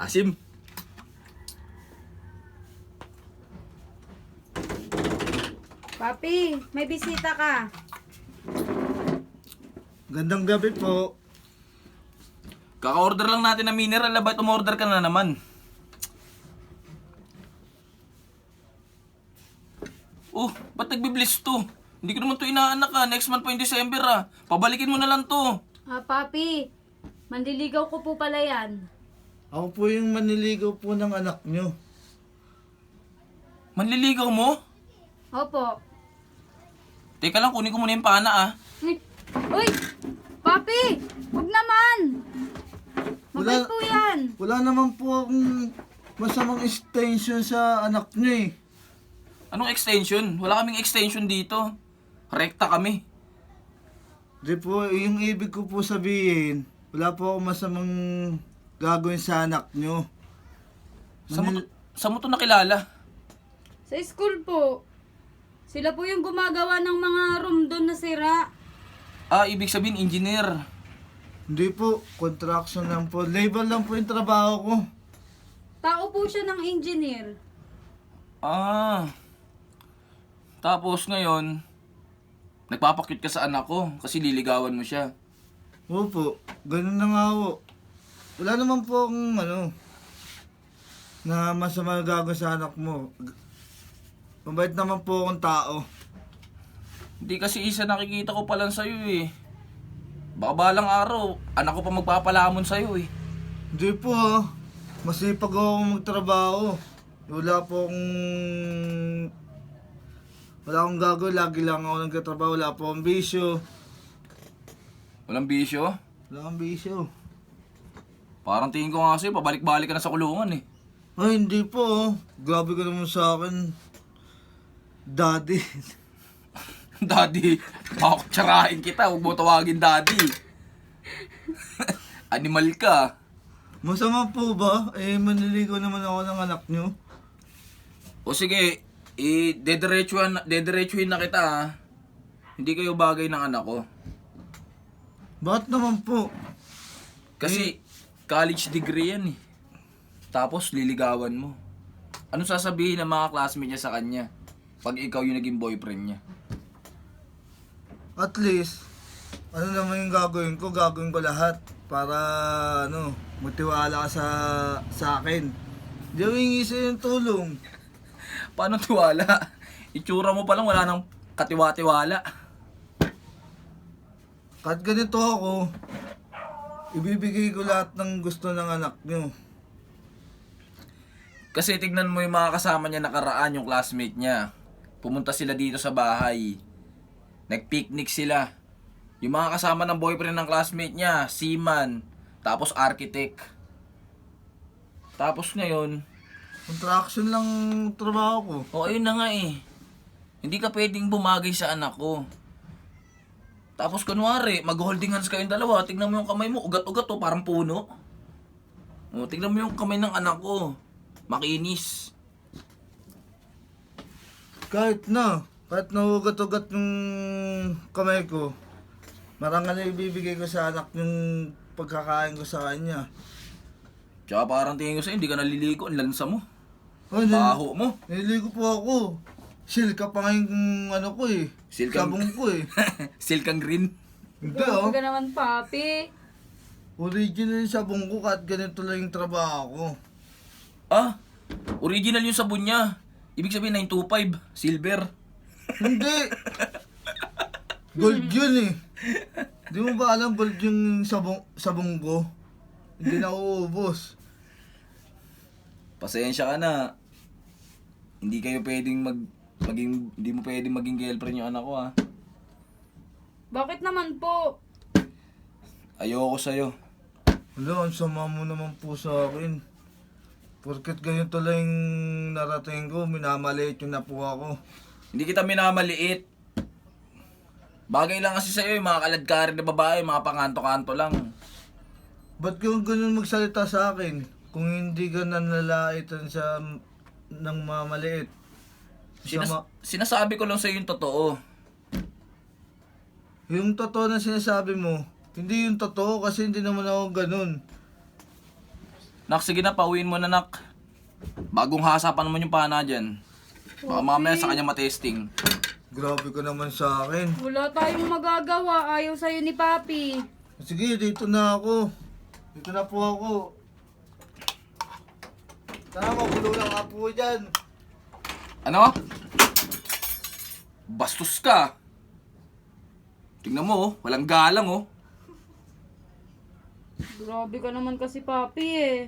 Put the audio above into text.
Asim. Papi, may bisita ka. Gandang gabi po. Kaka-order lang natin ng mineral. Ba't umorder ka na naman? Oh, ba't nagbibliss to? Hindi ko naman to inaanak Next month pa yung December Pabalikin mo na lang to. Papi, manliligaw ko po pala yan. Ako po yung manliligaw po ng anak nyo. Manliligaw mo? Opo. Teka lang, kunin ko muna yung pana Uy! Papi! Huwag naman! Mabait po yan. Wala naman po akong masamang extension sa anak nyo eh. Anong extension? Wala kaming extension dito. Rekta kami. Di po, yung ibig ko po sabihin, wala po akong masamang gagawin sa anak nyo. Saan mo to nakilala? Sa school po. Sila po yung gumagawa ng mga room doon na sira. Ibig sabihin engineer. Hindi po, construction lang po. Labor lang po yung trabaho ko. Tao po siya ng engineer. Tapos ngayon, nagpapakyut ka sa anak ko kasi liligawan mo siya. Opo, ganun na nga po. Wala naman po akong na masama gagawin sa anak mo. Mabait naman po akong tao. Hindi kasi isa nakikita ko pa lang sa'yo eh. Baka balang araw, anak ko pa magpapalamon sa'yo eh. Hindi po masipag ako magtrabaho. Wala akong gagawin, lagi lang ako nagtatrabaho, wala po akong bisyo. Walang bisyo? Wala akong bisyo. Parang tingin ko nga sa'yo, pabalik-balik ka na sa kulungan eh. Ay, hindi po Grabe ka naman sa akin, Daddy. Daddy, ako tsarahin kita, huwag mo tawagin daddy. Animal ka. Masama po ba? Manliligaw naman ako ng anak nyo. O sige, dederechuhin na kita Hindi kayo bagay ng anak ko. Bakit naman po? Kasi college degree yan eh. Tapos liligawan mo. Anong sasabihin ng mga classmate niya sa kanya pag ikaw yung naging boyfriend niya? At least, ano naman yung gagawin ko? Gagawin ko lahat para magtiwala ka sa akin. Hindi ako hingi sa'yo yung tulong. Paano tiwala? Itsura mo pa lang wala nang katiwa-tiwala. Kahit ganito ako, ibibigay ko lahat ng gusto ng anak nyo. Kasi tignan mo yung mga kasama niya nakaraan, yung classmate niya. Pumunta sila dito sa bahay. Nag-picnic sila. Yung mga kasama ng boyfriend ng classmate niya, seaman, tapos architect. Tapos ngayon, Contraction lang trabaho ko. ayun na nga eh. Hindi ka pwedeng bumagay sa anak ko. Tapos kunwari, mag-holding hands kayong dalawa, tignan mo yung kamay mo, ugat-ugat to, parang puno. Tignan mo yung kamay ng anak ko. Makinis. Kahit naugat-ugat yung kamay ko, marangal na ibibigay ko sa anak yung pagkakain ko sa kanya. Tsaka parang tingin ko sa'yo, hindi ka naliligo, ang lansa mo. Ay, Baho mo. nililigo po ako. Silka pa nga yung ko eh. Silkang- Sabong ko eh. Silkang green. Hindi Huwag ka naman, Papi. Original yung sabong ko kahit ganito lang yung trabaho ko. Original yung sabon niya. Ibig sabihin 925, silver. Hindi! Gold yun eh. Di mo ba alam gold yung sabong ko? Hindi na uubos. Pasensya ka na. Hindi mo pwedeng maging girlfriend yung anak ko Bakit naman po? Ayoko sa'yo. Wala, ang sama mo naman po sa akin. Porket ganito lang yung narating ko, minamaliit yun na po ako. Hindi kita minamaliit. Bagay lang kasi sa'yo yung mga kaladkarin na babae, mga panganto-kanto lang. Ba't kung ganun magsalita sa akin? Kung hindi ka nanlalaitan sa ng mamaliit. Sinasabi ko lang sa'yo yung totoo. Yung totoo na sinasabi mo, hindi yung totoo kasi hindi naman ako ganun. Nak, sige na, pauwiin mo na, nak. Bagong hasapan naman yung pana dyan. Baka mamaya sa kanya matesting. Grabe ka naman sa akin. Wala tayong magagawa. Ayaw sa'yo ni Papi. Sige, dito na ako. Dito na po ako. Sana magulo lang nga po dyan. Ano? Bastos ka. Tingnan mo, oh. Walang galang, oh. Grabe ka naman kasi Papi eh.